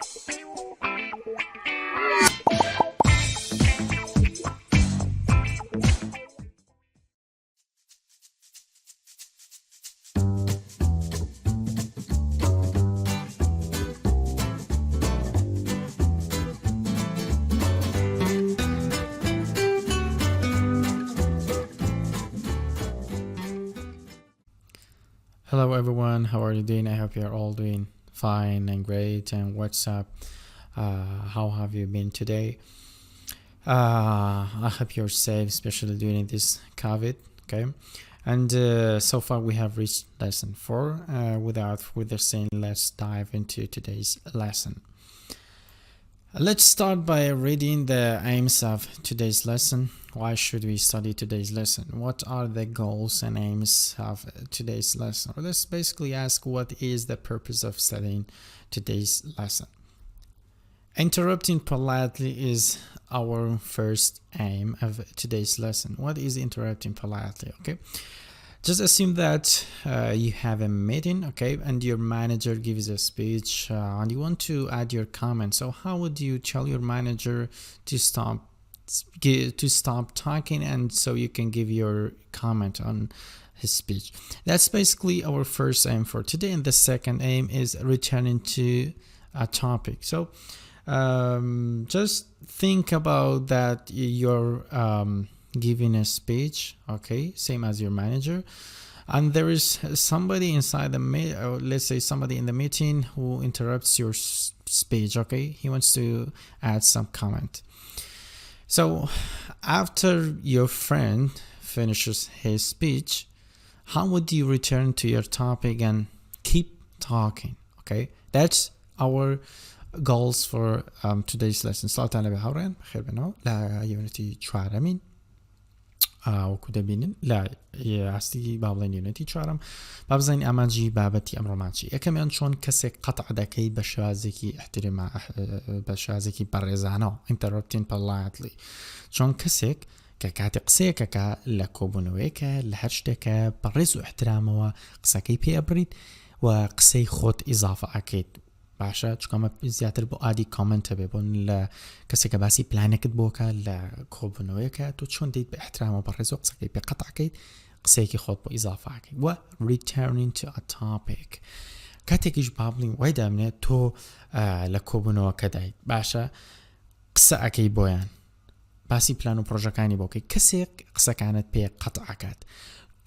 Hello everyone, how are you doing? I hope you're all doing fine and great. And what's up? How have you been today? I hope you're safe, especially during this COVID. Okay, and so far we have reached lesson 4. Without further saying, let's dive into today's lesson. Let's start by reading the aims of today's lesson. Why should we study today's lesson? What are the goals and aims of today's lesson? Or let's basically ask, what is the purpose of studying today's lesson? Interrupting politely is our first aim of today's lesson. What is interrupting politely? Okay, just assume that you have a meeting, okay, and your manager gives a speech and you want to add your comment. So how would you tell your manager to stop talking, and so you can give your comment on his speech? That's basically our first aim for today. And the second aim is returning to a topic. So just think about that you're giving a speech, okay, same as your manager, and there is somebody inside the let's say somebody in the meeting who interrupts your speech. Okay, he wants to add some comment. So after your friend finishes his speech, how would you return to your topic and keep talking? Okay, that's our goals for today's lesson. سلامتان بهاورن بخير بنو لا يونتي چوارمین وەکو دەبینن لا ئاستی با بڵێن یونەتی چوارم با بزانین ئامانجی بابەتی ئەمڕۆمانچی. یەکەمیان چۆن کەسێک قەتع دەکەی بە شێوازێکی احترام بە شێوازێکی بەڕێزانەوە interrupting politely. چۆن کەسێک کە کاتی قسەیەکەکە لە کۆبوونەوەیەکە لە هەر شتێکە بەڕێز و احترامەوە قسەکەی پێ ئەبڕیت و قسەی خۆت ئیزافە ئەکەیت. باشە چکەمە زیاتر بۆ ئادی کامنتە بێ بۆن لە کەسێکە باسی پلانێکت بۆکە لە کۆبوونەوەیەکە تۆ چۆن دەیت بە احترامەوە بەڕێز و قسەکەی پێ قەتعکەیت قسەیەکی خۆت بۆ ئیزافە ئەکەیت. و returning to a topic کاتێکیش با بڵین وای دامنێت تۆ لە کۆبوونەوەکە دایت باشە قسە ئەەکەی بۆیان باسی پلان و پرۆژەکانی بۆکەی کەسێک قسەکانت پێ قەتعکات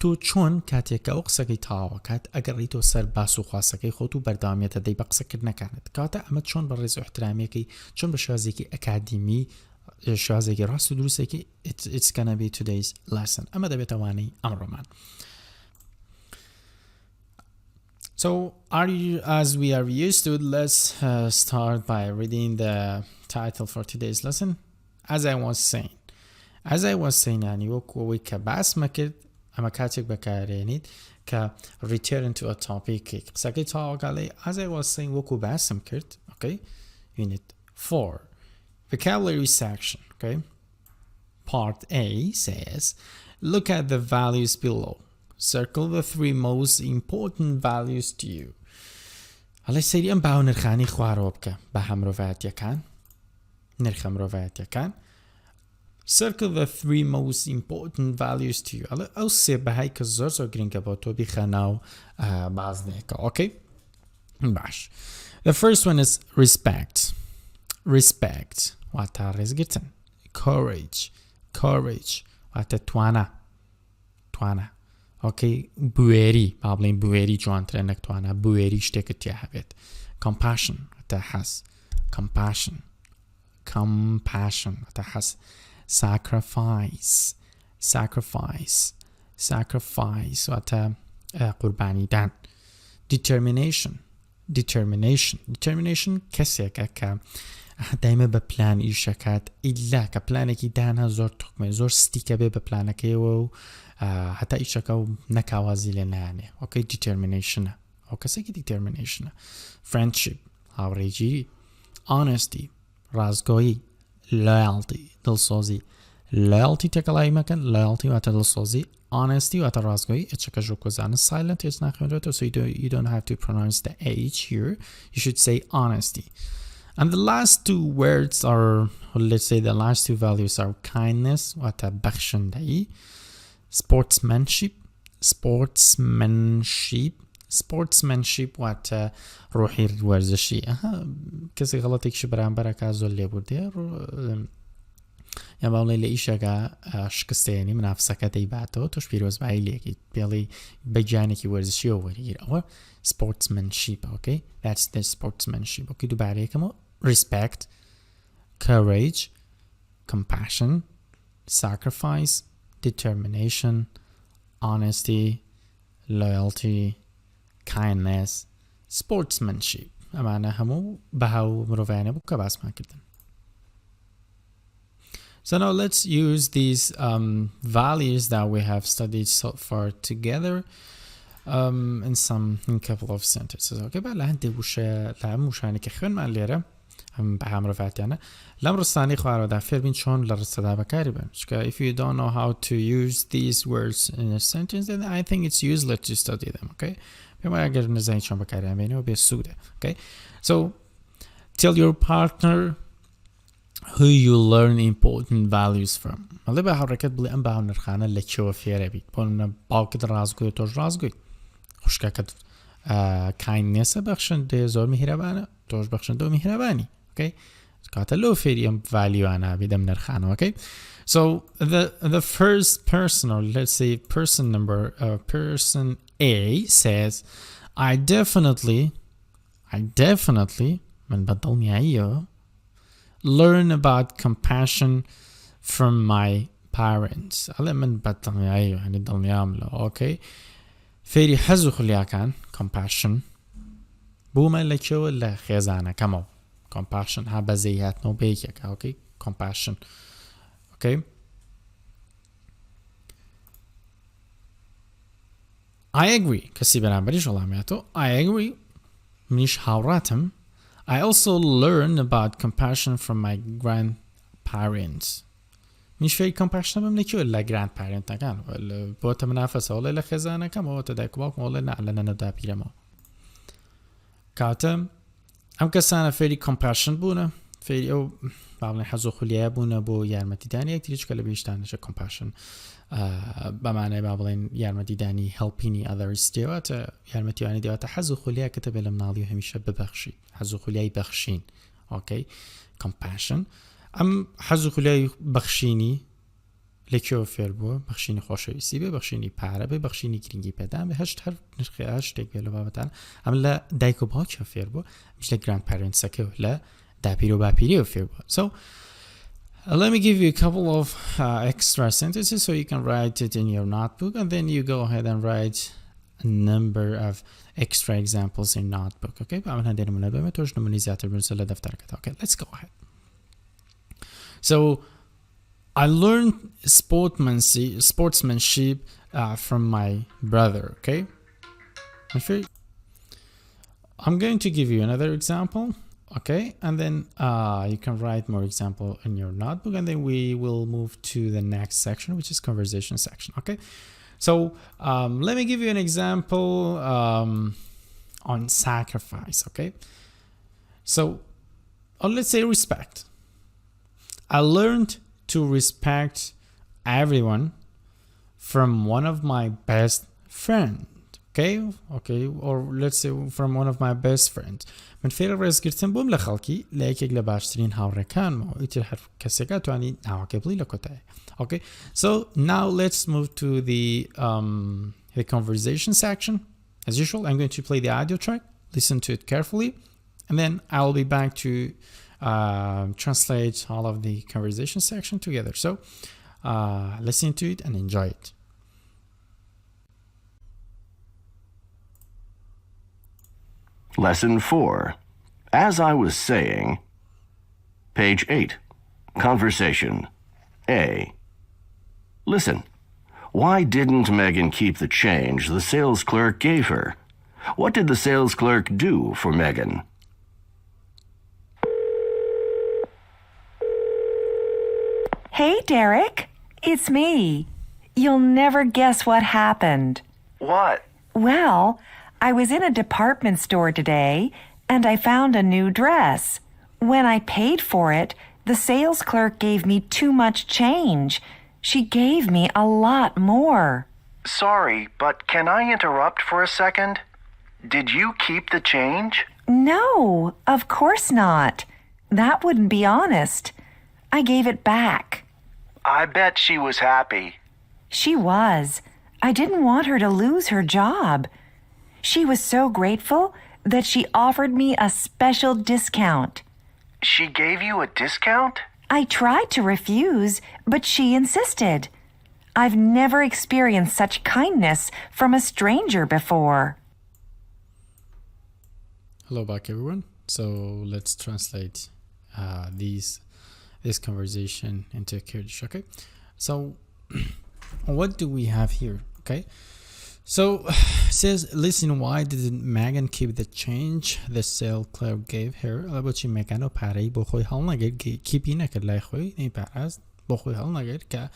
تۆ چۆن کاتێکە ئەو قسەکەی تاواکات ئەگەڕیتۆ سەر باس و خواسەکەی خۆت و بەرداوامیێتە دەی بە قسەکردنەکانت کاتە ئەمە چۆن بە ڕێز و احترامێکی چۆن بە شێوازێکی ئەکادیمی شێوازێکی ڕاست و دروستێکی it's gonna be today's lesson. ئەمە دەبێتەوانەی ئەمڕۆمان. So as we are used to, let's start by reading the title for today's lesson. As I was saying yani وەکوەوەی کە باسمە کرد ئەمە کاتێک بەکارێنیت کە return to a topic قسەکەی تاواکاڵی as I was saying وەکو باسم کرد. Okay, unit 4 vocabulary section. Okay, part A says look at the values below, circle the 3 most important values to you. هەڵی سەیری ئەم باو نرخانی خوارەوە بکە بە هەمرۆڤایەتیەکان نرخە مرۆڤایەتیەکان. Circle the 3 most important values to you. ئەو سێ بەهای کە زۆر گرنگە بۆ تۆ بیخە ناو بازنێکە. Okay, باش. The first one is respect واتە ڕێزگرتن. courage واتە توانە. Okay, بوێری با بڵین بوێری جوانترە نەک توانە بوێری شتێکت تیا هەبێت. compassion واتە حەز. compassion واتە حەز. sacrifice واتە قوربانیدان. determination کەسێکە کە دایمە بە پلان ئیشەکات ئیلا کە پلانێکی دانا زۆر توقمێ زۆر ستیکە بێ بە پلانەکەیەوە و هەتا ئیشەکە و نەکاوازی لێ نانێ. Okay, determinationە ئەو کەسێکی determinationە. friendship هاوڕێگیری. honesty ڕازگۆیی. loyalty دڵسۆزی. loyalty تێکەڵایی مەکەن. loyalty واتە دڵسۆزی. honesty واتە ڕازگۆیی ئەچەکە ژۆکۆزانە silent is ناخوێنرێتەوە so you don't have to pronounce the H here, you should say honesty. And the last two words are, or let's say the last two values are kindness, واتە بەخشندەیی, sportsmanship واتە ڕۆحی وەرزشی. کەسی غەڵەتێکیشی بەرامبەرەکە زۆر لێبوردێ یا باڵێ لە ئیشەکە شکستێنی منافسەکە دەیباتەوە تۆش پیرۆزبایی لێکی پێڵی بەگیانێکی وەرزشیەوە وەرگیر ئەوە sportsmanship. Okay, that's the sportsmanship. Okay, دووبارەیەکەمەوە respect, courage, compassion, sacrifice, determination, honesty, loyalty, kindness, sportsmanship. ئەمانە هەموو بەهاو مرۆڤیانە بوو کە باسمان کردن. So now let's use these values that we have studied so far together in a couple of sentences. Okay, بله هندی بوشه لاموشانی که خون من لیره هم به هم رفعتیانه لام رستانی خواره در فێربوون چۆن لە ڕستەدا بەکاری بن. چکە if you don't know how to use these words in a sentence, then I think it's useless to study them. Okay, پێم وایە ئەگەر نەزانی چۆن بەکاریان بێنەوە بێ سوودە. Okay, so tell your partner who you learn important values from. مەڵێ بە هاوڕێکەت بڵێ ئەم باو نرخانە لە کێوە فێرە بیت. بۆ منە باوکت ڕازگوی تۆش ڕازگوی. خوشکەکەت kindness بەخشندێ زۆر میهرەبانە تۆش بەخشندە و میهرەبانی. Okay, کاتە لەو فێری ئەم valueانە بیدەم نرخانەوە. Okay, so the first person, or let's say person A says I definitely من بەدڵنیاییەوە learn about compassion from my parents. ئەڵێ من بەدڵنیاییەوە هەنی دڵنیام لە. Okay, فێری حەز و خولیاکان compassion بوومە لە کێوە لە خێزانەکەمەوە. compassion ها بەزەی هاتنەوە بەیەکێکە. Okay, compassion. Okay, I agree. کەسی بەرامبەریش وەڵامیاتەوە I agree. منیش هاوڕاتم. I also learn about compassion from my grandparents. منیش فێری compassion بم لەکێوە لە grandparentەکان بۆتە منافەسەوە لە خێزانەکەمەوە تە دایک و باوکم وڵێ نا لە نەنەدا پیرەمەوە. کاتە ئەم کەسانە فێری compassion بوونە فێری ئەو باڵێن حەز و خولیایە بوونە بۆ یارمەتیدانی یەکتری چکە لە بێشتانەشە compassion بەمانای با بڵێن یارمەتیدانی helping others دێواتە یارمەتیوانی دێواتە حەز و خولیای کەتە بێ لە مناڵی و هەمیشە ببەخشی حەز و خولیای بەخشین. Okay, compassion ئەم حەز و خولیای بەخشینی لەکێوە فێر بووە بەخشینی خۆشەویستی بێ بەخشینی پارە بێ بەخشینی گرنگی پێدان بێ هەشت هەر نرخی هەشتێک بێ لە بابەتان ئەم لە دایک و باوکیەوە فێر بووە میش لە grandparentsەکەوە لە داپیر و باپیریەوە فێر بووە. So let me give you a couple of extra sentences so you can write it in your notebook, and then you go ahead and write a number of extra examples in notebook. Okay, بعمل هندي نمونة بما توش نموني زيادة بنسلة دفترك. Okay, let's go ahead. So I learned sportsmanship from my brother. Okay, I'm going to give you another example. Okay, and then you can write more example in your notebook, and then we will move to the next section, which is conversation section. Okay, so let me give you an example on sacrifice. Okay, so let's say respect. I learned to respect everyone from one of my best friends. Okay, or let's say from one of my best friends. من فێری ڕێزگرتن بووم لە خەڵکی لە یەکێک لە باشترین هاوڕێکانمەوە ئیتر هەر کەسێکە توانی ناوەکەی بڵی لە کۆتایە. Okay, so now let's move to the conversation section. As usual, I'm going to play the audio track, listen to it carefully, and then I'll be back to translate all of the conversation section together. So listen to it and enjoy it. Lesson 4. As I was saying, page 8. Conversation. A. Listen. Why didn't Megan keep the change the sales clerk gave her? What did the sales clerk do for Megan? Hey, Derek. It's me. You'll never guess what happened. What? Well, I was in a department store today, and I found a new dress. When I paid for it, the sales clerk gave me too much change. She gave me a lot more. Sorry, but can I interrupt for a second? Did you keep the change? No, of course not. That wouldn't be honest. I gave it back. I bet she was happy. She was. I didn't want her to lose her job. She was so grateful that she offered me a special discount. She gave you a discount? I tried to refuse, but she insisted. I've never experienced such kindness from a stranger before. Hello back, everyone. So let's translate this conversation into Kurdish. Okay. So what do we have here? Okay. So it says, listen, why didn't Megan keep the change the sale clerk gave her? البته Megan پاره با خوی حال نگرد کیپی نکرد لای خوی این پره با خوی حال نگرد که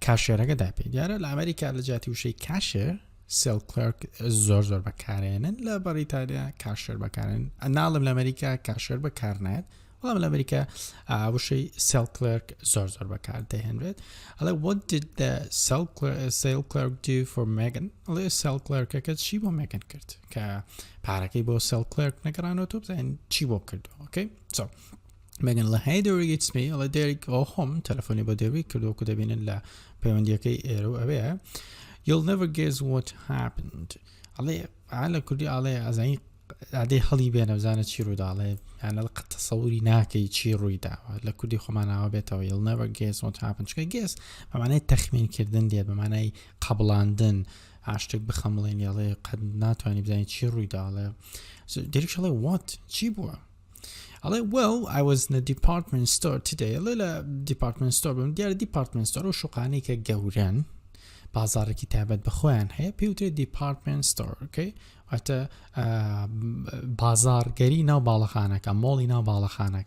کاشره که دپید. یاره لامریکا لجاتی وشی کاشر سیل کلرک زور بکارن لبریتانیا کاشر بکارن. نالم لامریکا کاشر بکارند. والله لامریکا وشی سیل کلرک زور بکار دهند. حالا what did the sale clerk do for Megan? حالا sale clerk که چی با Megan کرد که پارکی با sale clerk نگرانه تو بزن چی با کرد. Okay. So Megan لا hey Derek it's me. حالا Derek هم تلفنی با Derek کرد که ببینن لا پەیوەندی که ایرو اوه. You'll never guess what happened. حالا کردی حالا از این عادي حالي بين وزانة شي رويدا عليه يعني لقد تصوري ناكي شي رويدا لكودي خمانا وبيتا you'll never guess what happened شكا guess بمعنى تخمين كردن ديت بمعنى قبلاندن عاشتك بخملين يالي قد ناتواني بزاني شي رويدا عليه so ديريك شالي what شي بوا عليه well I was in a department store today لا department store ديار department store وشقاني كجوران بازار كتابات بخوان هي بيوتري department store okay حتى بازارگری ناو بالخانه مالی ناو بالخانه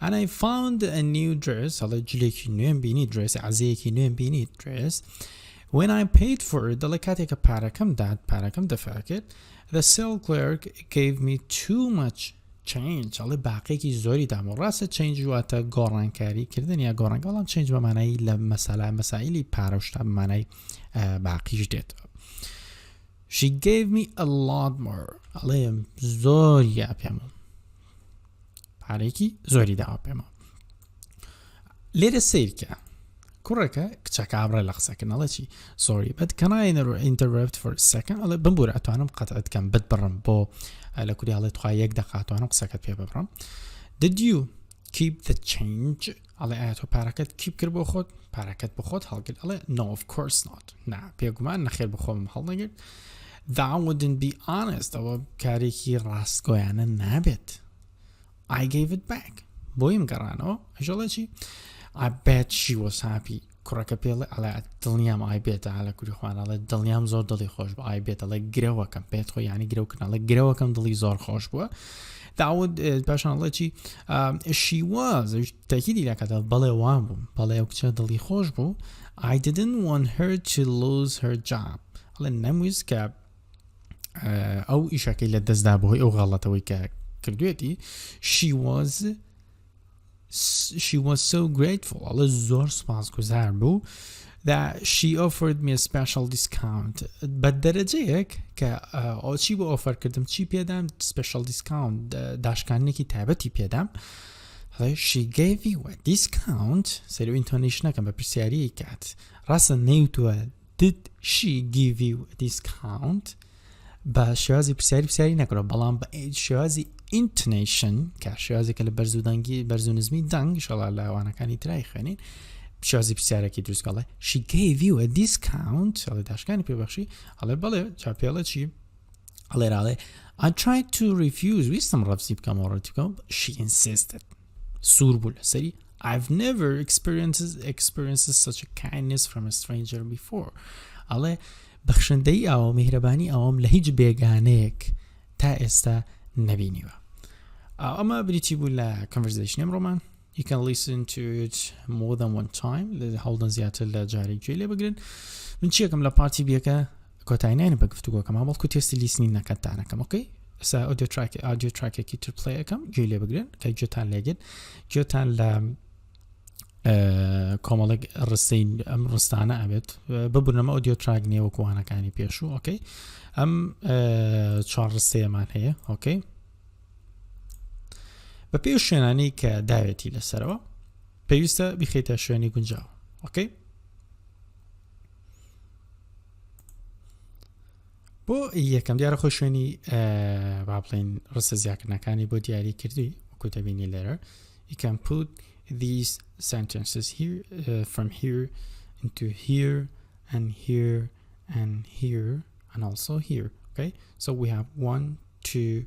and I found a new dress حالا جلیکی نویم بینی dress عزیزی نویم بینی dress when I paid for it دلکاتی که پارکم دفع کرد the sale clerk gave me too much change حالا باقی کی زوری دام و راست change و تا گارانکاری کردن یا گارانک حالا change به معنی مسائلی پاروشت به معنی باقیش دید. She gave me a lot more. علیم زوری اپیمو. پارکی زوری دا اپیمو. لیره سیر که. کورکه کچک عبر لحظه کن. الله چی؟ Sorry, but can I interrupt for a second? الله بمبور اتوانم قطعت کم بد برم با. لکوری الله توی یک دقیقه اتوانم قسکت پی ببرم. Did you keep the change? الله اتو پارکت keep کر بخود. پارکت بخود حال کرد. الله no of course not. نه پیگمان نخیر بخوام حال نگرد. That wouldn't be honest. او کاری که راستگویانه نبید. I gave it back. بویم گرانو. اجازه چی؟ I bet she was happy. کرک پیله علی دلنیام I bet علی کری خوان علی دلنیام زور دلی خوش با I bet علی گرو کم bet خو یعنی گرو کن علی گرو کم دلی زور خوش با. That would باشن علی چی؟ She was. تأکیدی لکه باله وام بوم. باله وقتی دلی خوش بو. I didn't want her to lose her job. علی نمیز که او ایشکی لدست دابوی او غلطوی که کردویتی she was so grateful الله زور سپاسگزار بو that she offered me a special discount بدرجه یک که چی بو offer کردم چی پیدم special discount داشکانی که تابتی پیدم she gave you a discount سریو اینتونیش نکم به پرسیاری کت راسا نیوتو did she give you a discount با شوازی پرسیاری نکرد بلام با شوازی intonation که شوازی که برزونزمی دنگ شاءالله وانەکانی ترای خوانین شوازی پرسیاری که درست کاله she gave you a discount حالا داشکانی پی بخشی حالا بله چاپیاله چی حالا I tried to refuse ویستم رفضی بکم آراتی بکم she insisted سور بول سری I've never experienced such a kindness from a stranger before حالا بخشندهی او مهربانی اوام لهیج بیگانهک تا استا نبینیوه اما بریتی بول conversation امرومان you can listen to it more than one time حالدن زیادتر لجاری جیلی بگرن من چیه کم لپارتی بیا که کتاینه بگفتگو کم اول کتیستی لیسنی نکتانه کم اوکی ئێستا ئۆدیۆ تراکێکی تر پلێ یەکەم گوێ لێ بگرن کە گوێتان لێگرن گوێتان لە کۆمەڵێک ڕستەی ئەم ڕستانە ئەبێت ببوونەمە ئۆدیۆ تراک نییە وەکو وانەکانی پێشوو ئۆکەی ئەم چوار ڕستەیەمان هەیە ئۆکەی بە پێی شوێنانی کە داوێتی لەسەرەوە پێویستە بخەیتە شوێنی گونجاو ئۆکەی بۆ یەکەم دیارە خۆ شوێنی با بڵێن ڕستە زیادکردنەکانی بۆ دیاری کردی وەکو دەبینی لێرە you can put these sentences here from here into here and here and here and also here okay so we have 1 2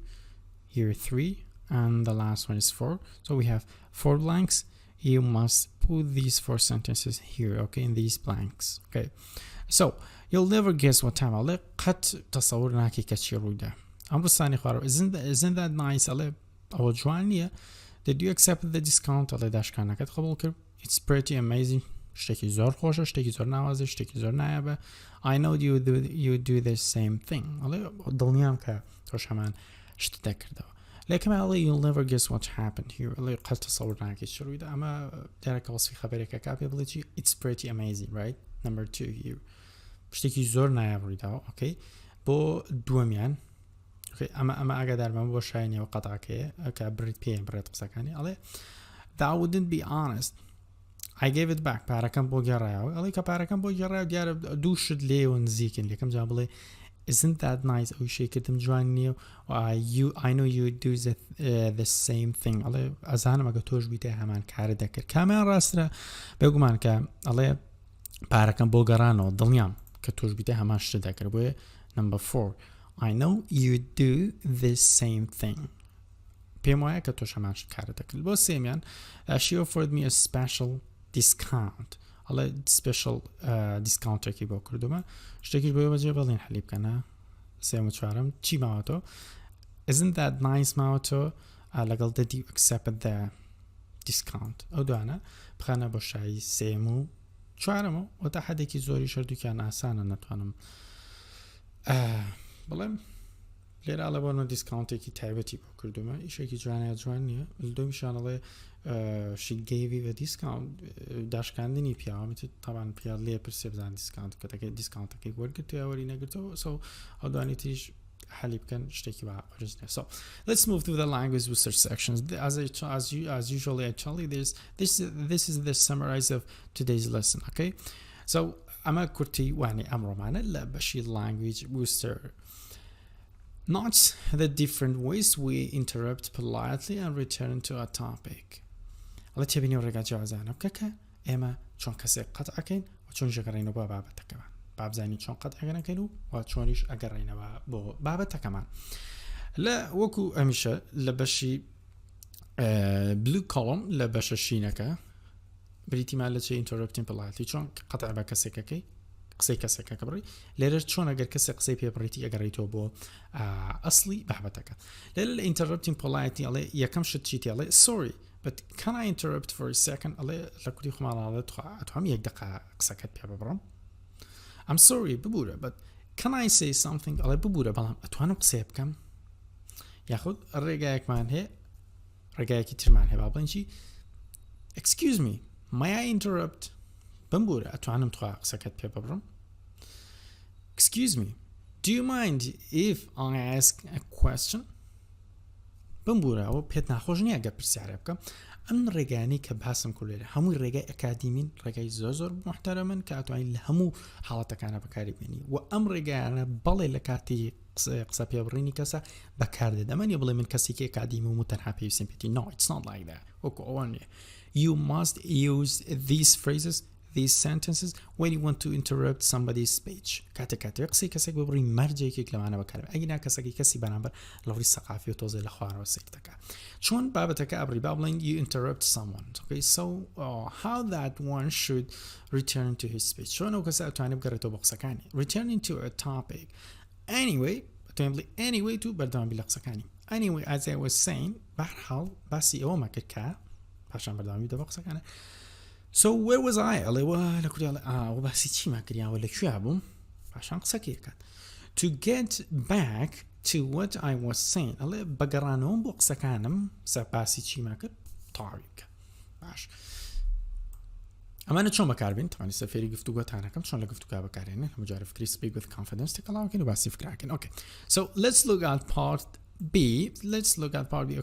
here 3 and the last one is 4 so we have 4 blanks you must put these 4 sentences here okay in these blanks okay so you'll never guess what time على قد تصور ناكي كتشي رويدا أمر الثاني خارو isn't that nice على أو جوانية did you accept the discount على داش كان كت قبول كر it's pretty amazing شتكي زور خوشة شتكي زور نوازش شتكي زور نايبة I know you do the same thing على ضلنيام كتوش همان شتذكر ده لكن على you'll never guess what happened here على قد تصور ناكي كتشي رويدا أما دارك وصفي خبرك كابي بلتي it's pretty amazing right number 2 here شتێکی زۆر نایابڕیداوە ئۆکەی بۆ دووەمیان ئەمە ئاگادارمان بۆ شاینەوە قەتاکەیە کە بریت پێیان بڕێت قسەکانی ئەڵێ that wouldn't be honest I gave it back پارەکەم بۆ گێڕایەوە ئەڵێ کە پارەکەم بۆ گێڕایەوە دیارە دوو شت لێوە نزیکن لێکەم جا بڵێ isn't that nice ئەوی شێکردم جوان نییە I know you do the same thing ئەڵێ ئەزانم ئەگە تۆش بیتە هەمان کارە دەکرد کامیان ڕاسترە بێگومان کە ئەڵێ پارەکەم بۆ گەڕانەوە دڵنیام کە تۆش بیتە هەمان شتە دەکرد بۆیە number 4 I know you do the same thing پێم وایە کە تۆش هەمان شت کارە دەکرد بۆ سێمیان she offered me a special discount ئەڵێ special discountێکی بۆ کردومە شتێکیش بۆیە بەجێ بەڵێن حەلی بکەنە سێم و چوارم چی ماوەتۆ isn't that nice ماوەتۆ لەگەڵ did you accept the discount ئەو دوانە بخانە بۆ شایی سێم و چوارەمە وەتا حەدێکی زۆری شەردووکیان ئاسانە نەتوانم بڵێم لێرە ئەڵە بۆنە دیسکاونتێکی تایبەتی بۆ کردومە ئیشێکی جوانە جوان نییە دومیشانەڵێ she gave you a discount داشکاندنی پیاوەمیت تاوان پیا لێ پرسێ بزان دیسکاونت کەتەکەی دیسکاونتەکەی وەرگرت یاوەری نەگرتەوە سو ئەو دوانێتیش حەلی بکەن شتێکی بە ئۆریجینال so let's move to the language research sections as usually I tell you this is the summary of today's lesson okay so ئەمە کورتی وانێ ئەمڕۆمانە لە بەشی language booster note the different ways we interrupt politely and return to a topic ئەڵە تێبینی و ڕێگا جیازانە بکە کە ئێمە چۆن کەسێک قەتعەکەین و چۆن ژەگەڕێنەوە بۆ بابەتەکەمان بابزانی چۆن قەتعەکەنەکەین و چۆنیش ئەگەڕێنەوە بۆ بابەتەکەمان لە وەکو ئەمیشە لە بەشی blue column لە بەشە شینەکە بریتیمان لە چێ interrupting politely چۆن قەتع بە کەسێکەکەی قسەی کەسێکەکە بڕی لێرە چۆن ئەگەر کەسێک قسەی پێ بڕیتی ئەگەڕیتەوە بۆ ئەسلی بابەتەکە لێرە لە interrupting politely ئەڵێ یەکەم شت چیتی ئەڵێ sorry but can I interrupt for a second ئەڵێ لە کوردی خۆمانڵێ ئەتوانم یەک دقە قسەکەت پێ ببڕم I'm sorry ببوورە but can I say something ئەڵێ ببوورە بەڵام ئەتوانم قسێ بکەم یاخود ڕێگایەکمان هەیە ڕێگایەکی ترمان هەیە با بڵێن چی excuse me may I interrupt بمبوورە ئەتوانم تۆ قسەکەت پێ ببڕم excuse me do you mind if I ask a question بمبوورە ئەوە پێت ناخۆش نییە گە پرسیارە بکەم ئەم ڕێگانی کە باسم کولێرە هەمووی ڕێگای ئەکادیمین ڕێگای زۆر محتەرەمن کە ئەتوانین لە هەموو حاڵەتەکانە بەکاری بێنی و ئەم ڕێگایانە بەڵێ لە کاتی قسە پێبڕینی کەسە بەکاردێت ئەمەنیە بڵێ من کەسێکی ئەکادیمی و تەنها پێویستم پێتی no it's not like that وەکو ئەوە نیە you must use these phrases these sentences when you want to interrupt somebody's speech کاتێک قسەی کەسێک ببڕی مەرجێکێک لەوانە بەکارێت ئەگەنا کەسێکی کەسی بەرامبەر لەڕووی سەقافی و تۆزێ لە خوارەوە سیر دەکات چۆن بابەتەکە ئەبڕی با بڵێن you interrupt someone okay so how that one should return to his speech چۆن ئەو کەسە ئەتوانێت بگەڕێتەوە بۆ قسەکانی returning to a topic anyway ئەتوانێت بڵێ anyway to بەردەوامی لە قسەکانی anyway as I was saying بەهەرحاڵ باسی ئەوەمە کرد کە پاشان بەردەوامی دەبە قسەکانە So where was I? ئەڵێ لە کوردی ئەوە باسی چیمان کردیانەوە لەکوێ بووم پاشان قسەکەی کات To get back to what I was saying ئەڵێ بەگەڕانەوەم بۆ قسەکانم باسی چیما کرد تاوی بکە باش ئەمانە چۆن بەکاربێن توانی سەفێری گفتوگۆتانەکەم چۆن لە گفتوگا بەکارێنن هەمووجارە فکری speak with confidence تێکەڵاوکەین و باسی فکراکەین okay so let's look at part B.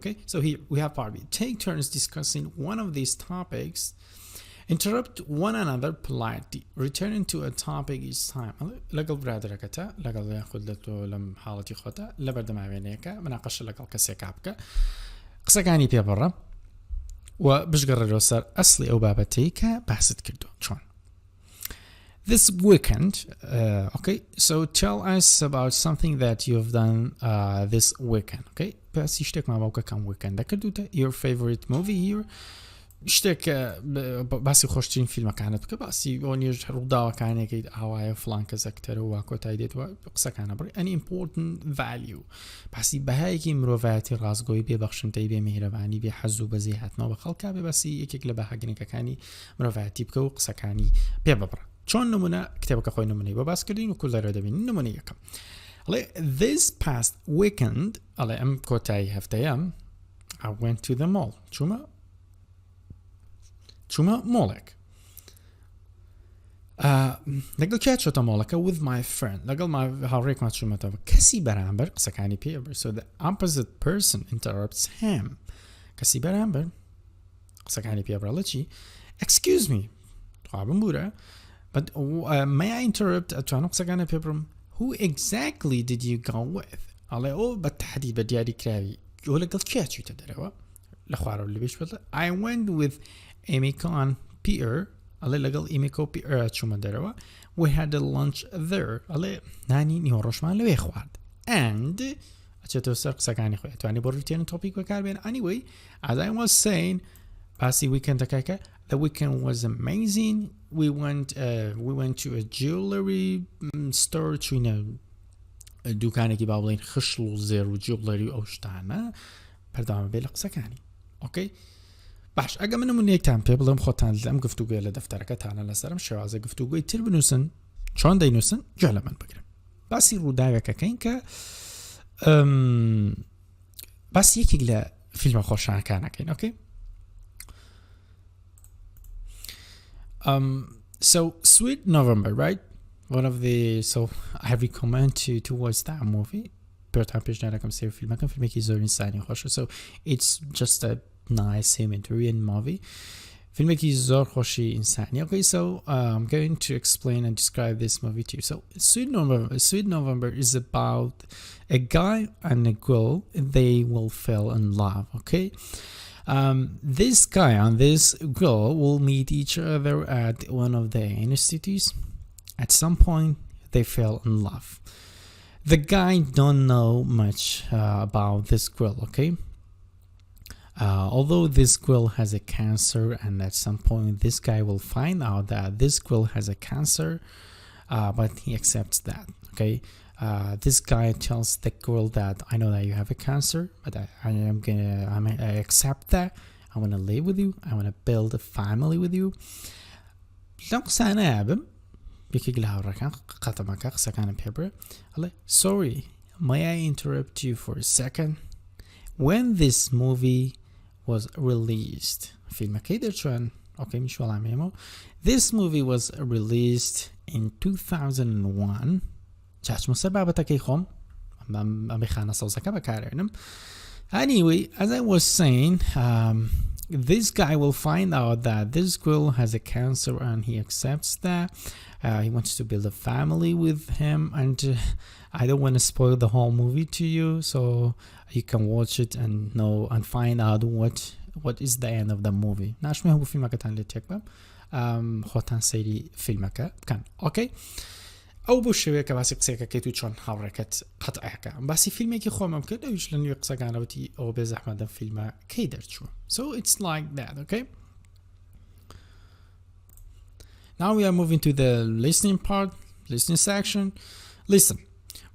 Okay, so here we have part B. Take turns discussing one of these topics. Interrupt one another politely. Returning to a topic each time. لەگەڵ برادرەکەتە لەگەڵ یاخود لە تۆ لەم حاڵەتی خۆتە لە بەردەماوێنەیەەکە مناقەشە لەگەڵ کەسێکا بکە قسەکانی پێ بڕە و بژگەڕێرەوە سەر ئەسڵی ئەو بابەتەی کە باست کردو چۆن. This weekend, okay, so tell us about something that you've done this weekend, okay? بس يشتك مع باوكا كم weekend كردوتا your favorite movie here يشتك بس يخشين فيلم كانت بك بس يونيج رضا كان كيد هواي فلان كذا كتر وكو تايدت وقصة كان بري an important value بس بهاي كي مروفاتي راسقوي ببخشم تي بمهرباني بحزو بزيهاتنا وبخلقها بس يكيك لبهاجني كاني مروفاتي بكو قصة كاني بيببر چۆن نمونە کتێبەکە خۆی نمونەی بۆ باس کردین و کولەرە دەبین نمونە یەکەم ئەڵێ this past weekend ئەڵێ ئەم کۆتایی هەفتەیەم I went to the mall چوومە مۆڵێک لەگەڵ کیا چۆتە مۆڵەکە with my friend لەگەڵ هاوڕێکمان چوومەتەوە کەسی بەرامبەر قسەکانی پێ so the opposite person interrupts him کەسی بەرامبەر قسەکانی پێ بڕڵە چی excuse me خوابم بورە but may I interrupt أتوانو قسەکانە پێ بڕم who exactly did you go with ئەڵێ ئەو بەتەحدید بە دیاری کراوی ئەو لەگەڵ کیا چوویتە دەرەوە لە خوارەوە لەبێش بڵێ I went with ئێمیکان پیئر ئەڵێ لەگەڵ ئێمیکۆ پیئر چوومە دەرەوە we had a lunch there ئەڵێ نانی نیوەڕۆژمان لەوێ خوارد and ئەچێتەوە سەر قسەکانی خۆی ئەتوانی بۆ ڕوتێنە تۆپیک بەکاربێن anyway as I was saying باسی ویکەندەکەکە the weekend was amazing we went to a jewelry store چوینە دوکانێکی با بڵین خشل و زێر و جوڵەری ئەو شتانە بەردەوام بێ لە قسەکانی ئۆکەی باش ئەگە من نمونەیەکتان پێ بڵێم خۆتان لەم گفتوگوێ لە دەفتەرەکەتانە لەسەرم شێوازە گفتوگوی تر بنووسن چۆن دەینووسن گوێ لە من بگرن باسی ڕووداوێکەکەین کە باسی یەکێک لە فیلمە خۆشانەکانەکەین ئۆکەی so Sweet November, right? One of the I recommend to watch that movie. So it's just a nice humanitarian movie. فيلمێکی زۆر خۆشی ئینسانی. Okay, so I'm going to explain and describe this movie to you. So Sweet November is about a guy and a girl. They will fall in love. Okay. This guy and this girl will meet each other at one of the institutes. At some point, they fell in love. The guy don't know much about this girl, okay? Although this girl has a cancer, and at some point, this guy will find out that this girl has a cancer, but he accepts that, okay? This guy tells the girl that I know that you have a cancer, but I accept that. I want to live with you. I want to build a family with you. Sorry, may I interrupt you for a second? When this movie was released, this movie was released in 2001. Anyway, as I was saying, this guy will find out that this girl has a cancer and he accepts that. He wants to build a family with him, and I don't want to spoil the whole movie to you, so you can watch it and know and find out what is the end of the movie. ناشمه هو فيلمك تاني تكبر خوتان سيري فيلمك كان okay. ئەو بۆ شێوەیەکە باسی قسێکەکەیت و چۆن هاوڕێکت قەتعەکە باسی فیلمێکی خۆمەم کرد ئەویش لە نوێ قسەکانەوەتی ئەوە بێ زەحمەتە فیلمە کەی دەرچووە so it's like that okay now we are moving to the listening section. Listen,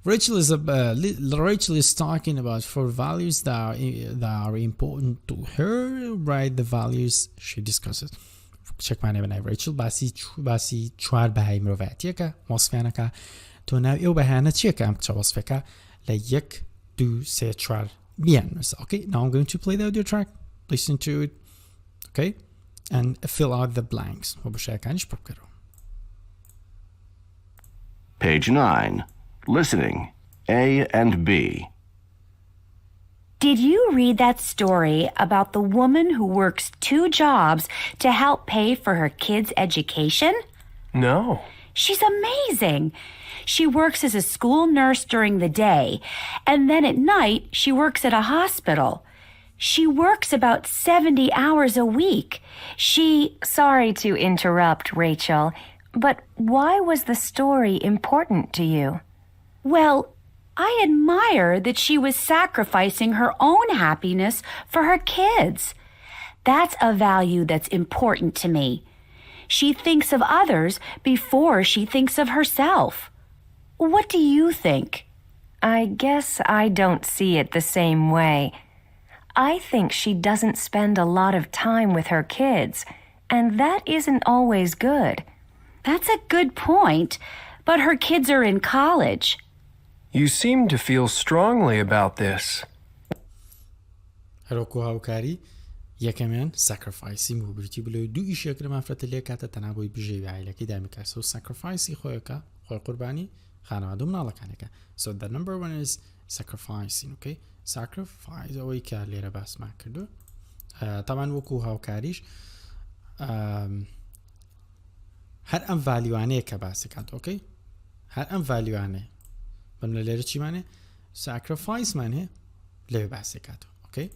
Rachel is talking about 4 values that are important to her. Write the values she discusses. چەکمانێ بەنای ڕیچل باسی 4 بەهای مرۆڤایەتیەکە وەسفیانەکە تۆ ناوی ئەو بەهانە چیەکە ئەم کچە وەسفەکە لە 1 2 3 4 بیانویسە. Okay, now I'm going to play the audio track. Listen to it. Okay, and fill out the blanks. و بەشەکانیش پڕ بکەرەوە. Page 9. Listening. A and B. Did you read that story about the woman who works 2 jobs to help pay for her kids' education? No. She's amazing. She works as a school nurse during the day, and then at night she works at a hospital. She works about 70 hours a week. Sorry to interrupt, Rachel, but why was the story important to you? Well, I admire that she was sacrificing her own happiness for her kids. That's a value that's important to me. She thinks of others before she thinks of herself. What do you think? I guess I don't see it the same way. I think she doesn't spend a lot of time with her kids, and that isn't always good. That's a good point, but her kids are in college. You seem to feel strongly about this. هەروەکو هاوکاری یەکەمیان ساکریفایسی موبریتی بلۆ دوو ئیشێکرە مافرەتە لێ کاتە تەنها بۆی بژێوی عیلەکەی دامیکاسە و ساکریفایسی خۆیەکە خۆی قوربانی خانەوادە و مناڵەکانەکە. So the number 1 is sacrificing. Okay, sacrifice ئەوەی کە لێرە باسمان کردو. تاوان وەکو هاوکاریش هەر ئەم ڤالیوانەیە کە باسی کات. Okay, هەر ئەم ڤالیوانەیە بەم لە لێرە چیمانێ ساکریفایسمان هەیە لەوێ باسی کاتەوە. Okay,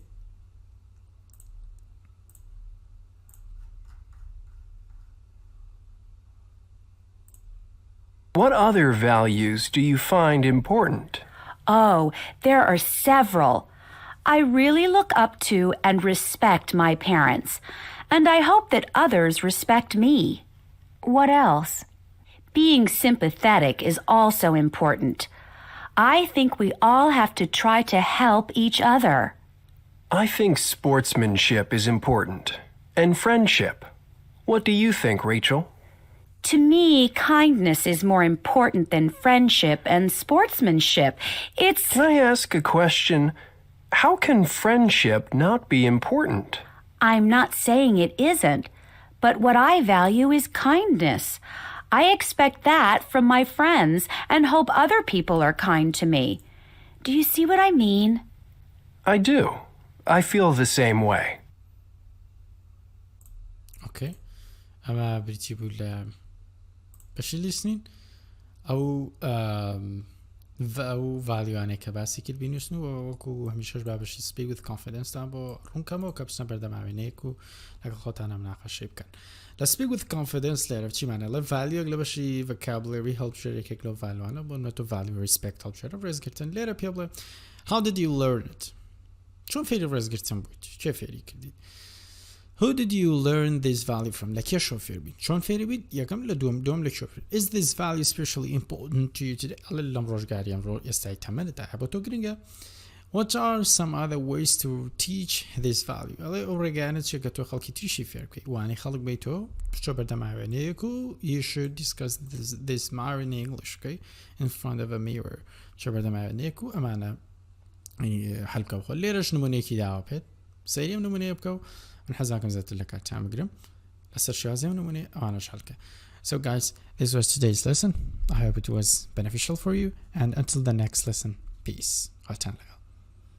What other values do you find important? Oh, there are several. I really look up to and respect my parents, and I hope that others respect me. What else? Being sympathetic is also important. I think we all have to try to help each other. I think sportsmanship is important, and friendship. What do you think, Rachel? To me, kindness is more important than friendship and sportsmanship. Can I ask a question? How can friendship not be important? I'm not saying it isn't, but what I value is kindness. I expect that from my friends and hope other people are kind to me. Do you see what I mean? I do. I feel the same way. Okay, ئەمە بریتی بوو لە بەشی لیسنین ئەو ڤالیوانەیە کە باسی کرد بینوسن و وەکو هەمیشەش بابەشی سپیک with confidence-تان بۆ ڕوونکەمەوە کە بچنە بەردەماوێنەیەک و لەگەڵ خۆتان مناقەشەی بکەن. لە سپیک with confidence لێرە چیمانە لە ڤالیوێک لە بەشی vocabulary هەڵبژێرێکێک لەو ڤالیوانە بۆ نەتۆ value respect هەڵبژێرە ڕێزگرتن. لێرە پێ بڵێ how did you learn it؟ چۆن فێری ڕێزگرتن بوویت؟ کێ فێری کردی؟ Who did you learn this value from? لە کێ شۆ فێر بین؟ چۆن فێری بیت؟ یەکەم لە دوم لە کێ فێر. Is this value especially important to you today? ئەڵێ لەم ڕۆژگاری ئەمڕۆ ئێستای تەمەنتە هەبۆ تۆ گرنگە. What are some other ways to teach this value? ئەڵێ ئەو ڕێگایانە چیە کە تۆ خەڵکی تریشی فێر بکەی؟ وانەی خەڵک بیت تۆ بچۆ بەردەماوێنەیەک و you should discuss this matter in English, okay? In front of a mirror. چۆ بەردەماوێنەیەک و ئەمانە هەلکە و خۆ. لێرەش نمونەیەکی داوە پێت. سەیەم نمونەیە بکە و من حەزاکەم زیاتر لە کاتیان بگرم لەسەر شێوازەیەم نمونێ ئەوانەش هەڵکە. So guys, this was today's lesson. I hope it was beneficial for you, and until the next lesson, peace.